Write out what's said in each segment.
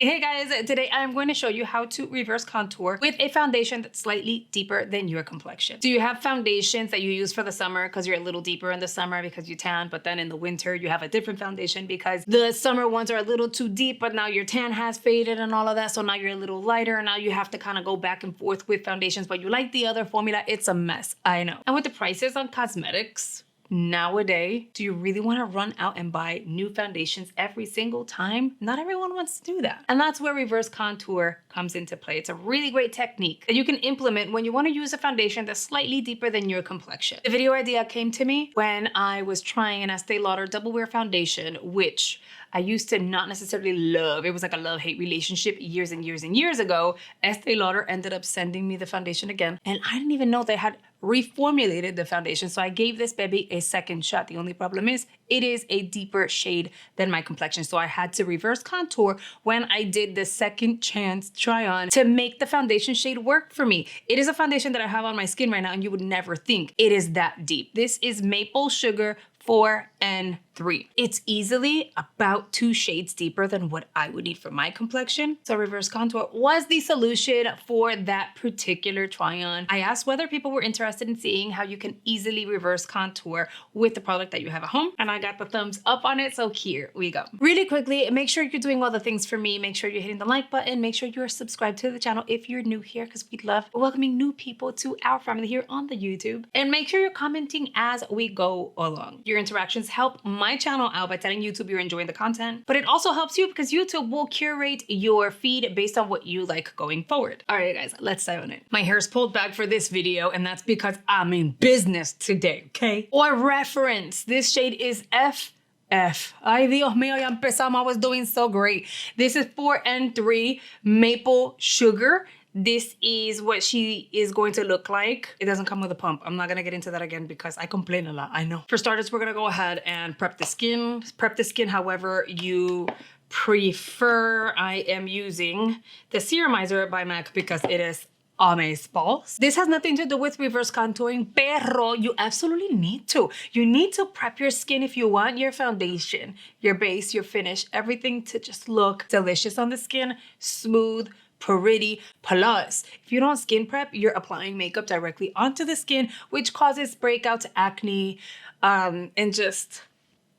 Hey guys, today I'm going to show you how to reverse contour with a foundation that's slightly deeper than your complexion. Do you have foundations that you use for the summer because you're a little deeper in the summer because you tan, but then in the winter you have a different foundation because the summer ones are a little too deep, but now your tan has faded and all of that, so now you're a little lighter and now you have to kind of go back and forth with foundations, but you like the other formula? It's a mess, I know. And with the prices on cosmetics nowadays, do you really want to run out and buy new foundations every single time? Not everyone wants to do that. And that's where reverse contour comes into play. It's a really great technique that you can implement when you want to use a foundation that's slightly deeper than your complexion. The video idea came to me when I was trying an Estee Lauder Double Wear foundation, which I used to not necessarily love. It was like a love-hate relationship years and years and years ago. Estee Lauder ended up sending me the foundation again, and I didn't even know they had reformulated the foundation. So I gave this baby a second shot. The only problem is it is a deeper shade than my complexion. So I had to reverse contour when I did the second chance try on to make the foundation shade work for me. It is a foundation that I have on my skin right now, and you would never think it is that deep. This is Maple Sugar 4 and 3. It's easily about 2 shades deeper than what I would need for my complexion. So reverse contour was the solution for that particular try on. I asked whether people were interested in seeing how you can easily reverse contour with the product that you have at home, and I got the thumbs up on it, so here we go. Really quickly, make sure you're doing all the things for me. Make sure you're hitting the like button. Make sure you're subscribed to the channel if you're new here, because we love welcoming new people to our family here on the YouTube. And make sure you're commenting as we go along. Your interactions help my channel out by telling YouTube you're enjoying the content, but it also helps you because YouTube will curate your feed based on what you like going forward. All right, guys, let's dive on it. My hair is pulled back for this video, and that's because I'm in business today, okay? Or reference, this shade is F. Ay, Dios mío, ya empezamos. I was doing so great. This is 4 and 3 Maple Sugar. This is what she is going to look like. It doesn't come with a pump. I'm not gonna get into that again because I complain a lot, I know. For starters, we're gonna go ahead and prep the skin. Prep the skin however you prefer. I am using the Serumizer by MAC because it is amazeballs. This has nothing to do with reverse contouring, pero you absolutely need to. You need to prep your skin if you want your foundation, your base, your finish, everything to just look delicious on the skin, smooth, pretty. Plus, if you don't skin prep, you're applying makeup directly onto the skin, which causes breakouts, acne, and just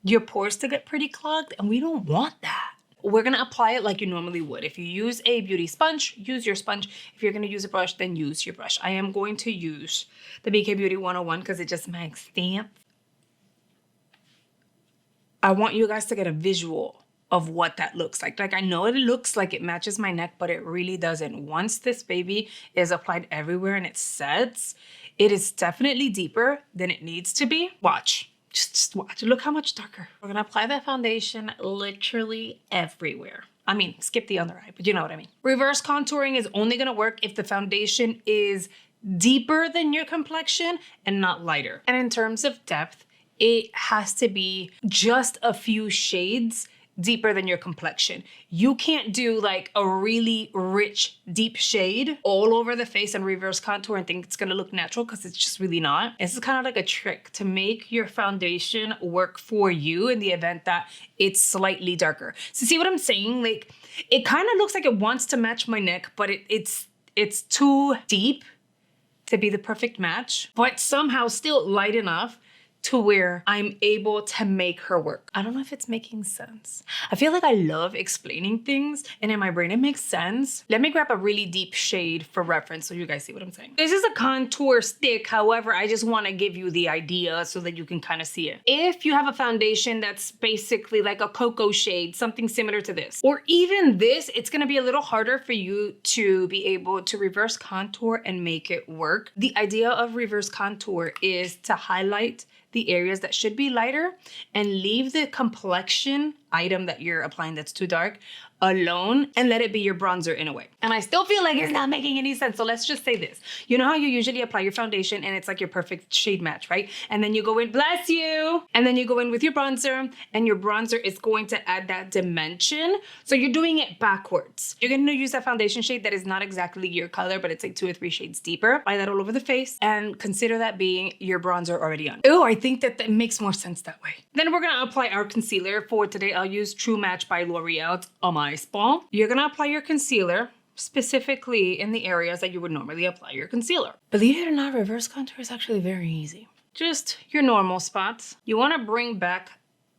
your pores to get pretty clogged, and we don't want that. We're gonna apply it like you normally would. If you use a beauty sponge, use your sponge. If you're gonna use a brush, then use your brush. I am going to use the BK Beauty 101 because it just makes stamp. I want you guys to get a visual of what that looks like. Like, I know it looks like it matches my neck, but it really doesn't. Once this baby is applied everywhere and it sets, it is definitely deeper than it needs to be. Watch. Just watch. Look how much darker. We're gonna apply that foundation literally everywhere. I mean, skip the under eye, but you know what I mean. Reverse contouring is only gonna work if the foundation is deeper than your complexion and not lighter. And in terms of depth, it has to be just a few shades deeper than your complexion. You can't do like a really rich, deep shade all over the face and reverse contour and think it's gonna look natural, because it's just really not. This is kind of like a trick to make your foundation work for you in the event that it's slightly darker. So see what I'm saying? Like, it kind of looks like it wants to match my neck, but it's too deep to be the perfect match, but somehow still light enough to where I'm able to make her work. I don't know if it's making sense. I feel like I love explaining things, and in my brain it makes sense. Let me grab a really deep shade for reference so you guys see what I'm saying. This is a contour stick, however, I just wanna give you the idea so that you can kind of see it. If you have a foundation that's basically like a cocoa shade, something similar to this, or even this, it's gonna be a little harder for you to be able to reverse contour and make it work. The idea of reverse contour is to highlight the areas that should be lighter and leave the complexion item that you're applying that's too dark alone and let it be your bronzer in a way. And I still feel like it's not making any sense. So let's just say this. You know how you usually apply your foundation and it's like your perfect shade match, right? And then you go in, bless you, and then you go in with your bronzer, and your bronzer is going to add that dimension. So you're doing it backwards. You're gonna use that foundation shade that is not exactly your color, but it's like 2 or 3 shades deeper. Apply that all over the face and consider that being your bronzer already on. Oh, I think that makes more sense that way. Then we're gonna apply our concealer. For today, I'll use True Match by L'Oreal. It's ice ball. You're gonna apply your concealer specifically in the areas that you would normally apply your concealer. Believe it or not, reverse contour is actually very easy. Just your normal spots. You wanna bring back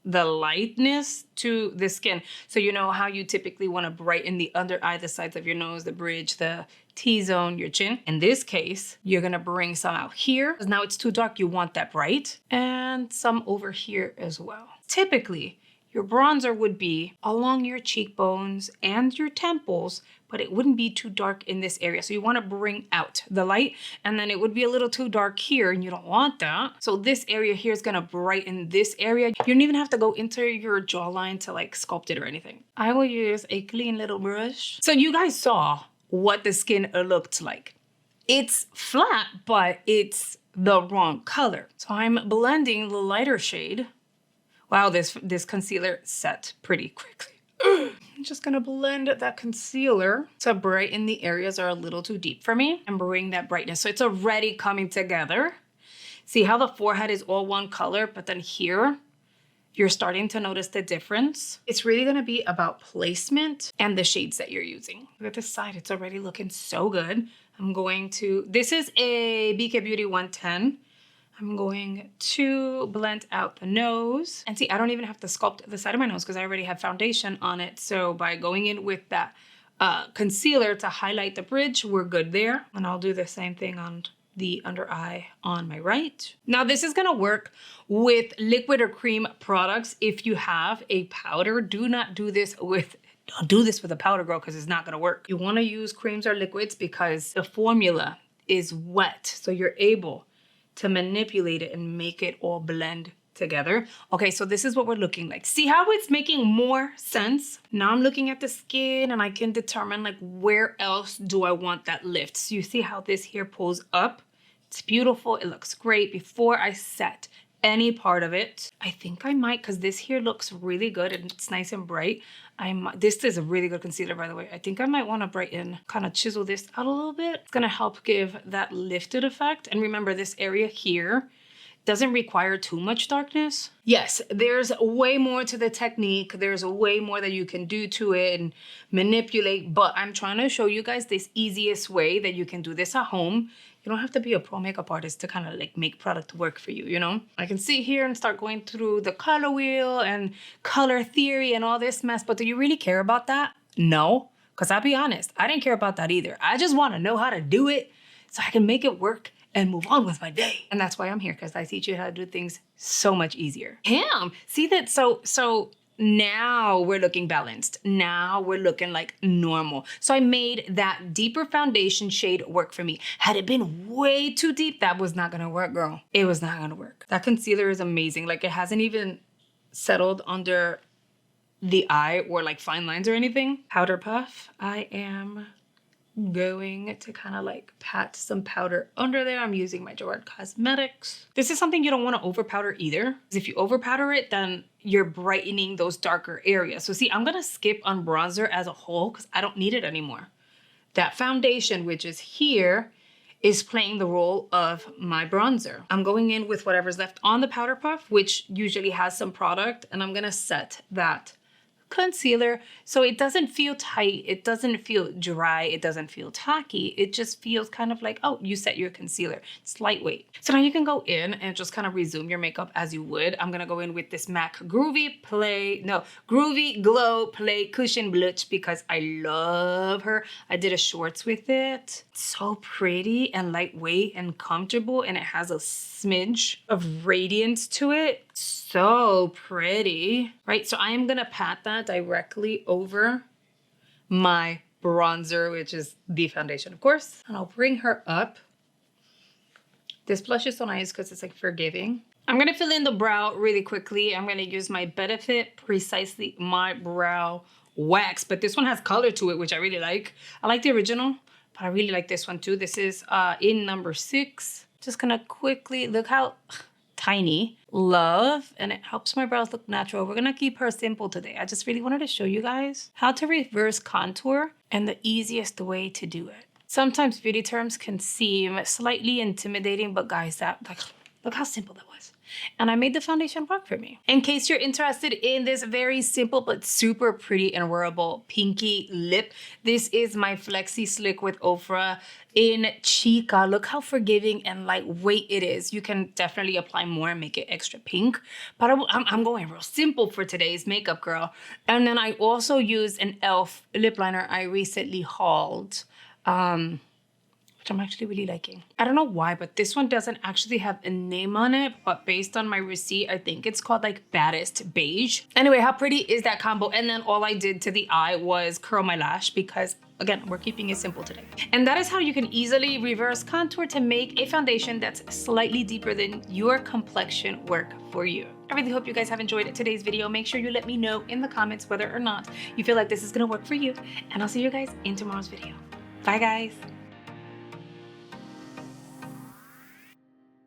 the lightness to the skin. So you know how you typically want to brighten the under eye, the sides of your nose, the bridge, the T-zone, your chin. In this case, you're going to bring some out here because now it's too dark. You want that bright, and some over here as well. Typically, your bronzer would be along your cheekbones and your temples, but it wouldn't be too dark in this area. So you want to bring out the light, and then it would be a little too dark here, and you don't want that. So this area here is going to brighten this area. You don't even have to go into your jawline to like sculpt it or anything. I will use a clean little brush. So you guys saw what the skin looked like. It's flat, but it's the wrong color. So I'm blending the lighter shade. Wow, this concealer set pretty quickly. I'm just gonna blend that concealer to brighten the areas that are a little too deep for me and bring that brightness. So it's already coming together. See how the forehead is all one color, but then here, you're starting to notice the difference. It's really gonna be about placement and the shades that you're using. Look at this side, it's already looking so good. This is a BK Beauty 110. I'm going to blend out the nose. And see, I don't even have to sculpt the side of my nose because I already have foundation on it. So by going in with that concealer to highlight the bridge, we're good there. And I'll do the same thing on the under eye on my right. Now this is gonna work with liquid or cream products. If you have a powder, don't do this with a powder, girl, because it's not gonna work. You wanna use creams or liquids because the formula is wet. So you're able to manipulate it and make it all blend together. Okay, so this is what we're looking like. See how it's making more sense? Now I'm looking at the skin and I can determine like where else do I want that lift. So you see how this here pulls up? It's beautiful, it looks great. Before I set any part of it, I think I might, because this here looks really good and it's nice and bright. This is a really good concealer, by the way. I think I might want to brighten, kind of chisel this out a little bit. It's going to help give that lifted effect. And remember, this area here doesn't require too much darkness. Yes, there's way more to the technique. There's way more that you can do to it and manipulate, but I'm trying to show you guys this easiest way that you can do this at home. You don't have to be a pro makeup artist to kind of like make product work for you, you know? I can sit here and start going through the color wheel and color theory and all this mess, but do you really care about that? No, because I'll be honest, I didn't care about that either. I just want to know how to do it so I can make it work and move on with my day. And that's why I'm here, because I teach you how to do things so much easier. Damn, see that? So now we're looking balanced. Now we're looking like normal. So I made that deeper foundation shade work for me. Had it been way too deep, that was not gonna work, girl. It was not gonna work. That concealer is amazing. Like, it hasn't even settled under the eye or like fine lines or anything. Powder puff, I am going to kind of like pat some powder under there. I'm using my Gerard Cosmetics. This is something you don't want to over powder either, because if you over powder it, then you're brightening those darker areas. So see, I'm gonna skip on bronzer as a whole because I don't need it anymore. That foundation, which is here, is playing the role of my bronzer. I'm going in with whatever's left on the powder puff, which usually has some product, and I'm gonna set that concealer so it doesn't feel tight, it doesn't feel dry, it doesn't feel tacky. It just feels kind of like, oh, you set your concealer. It's lightweight. So now you can go in and just kind of resume your makeup as you would. I'm gonna go in with this MAC Groovy Glow Play Cushion Blush because I love her. I did a shorts with it. It's so pretty and lightweight and comfortable, and it has a smidge of radiance to it. So pretty, right? So I am gonna pat that directly over my bronzer, which is the foundation, of course. And I'll bring her up. This blush is so nice because it's like forgiving. I'm gonna fill in the brow really quickly. I'm gonna use my Benefit Precisely My Brow Wax, but this one has color to it, which I really like. I like the original, but I really like this one too. This is in number 6. Just gonna quickly, look how tiny, love, and it helps my brows look natural. We're gonna keep her simple today. I just really wanted to show you guys how to reverse contour and the easiest way to do it. Sometimes beauty terms can seem slightly intimidating, but guys, look how simple that was. and I made the foundation work for me. In case you're interested in this very simple but super pretty and wearable pinky lip, this is my Flexi Slick with Ofra in Chica. Look how forgiving and lightweight it is. You can definitely apply more and make it extra pink, but I'm going real simple for today's makeup, girl. And then I also used an e.l.f. lip liner I recently hauled, which I'm actually really liking. I don't know why, but this one doesn't actually have a name on it, but based on my receipt, I think it's called like Baddest Beige. Anyway, how pretty is that combo? And then all I did to the eye was curl my lash because, again, we're keeping it simple today. And that is how you can easily reverse contour to make a foundation that's slightly deeper than your complexion work for you. I really hope you guys have enjoyed today's video. Make sure you let me know in the comments whether or not you feel like this is gonna work for you. And I'll see you guys in tomorrow's video. Bye, guys.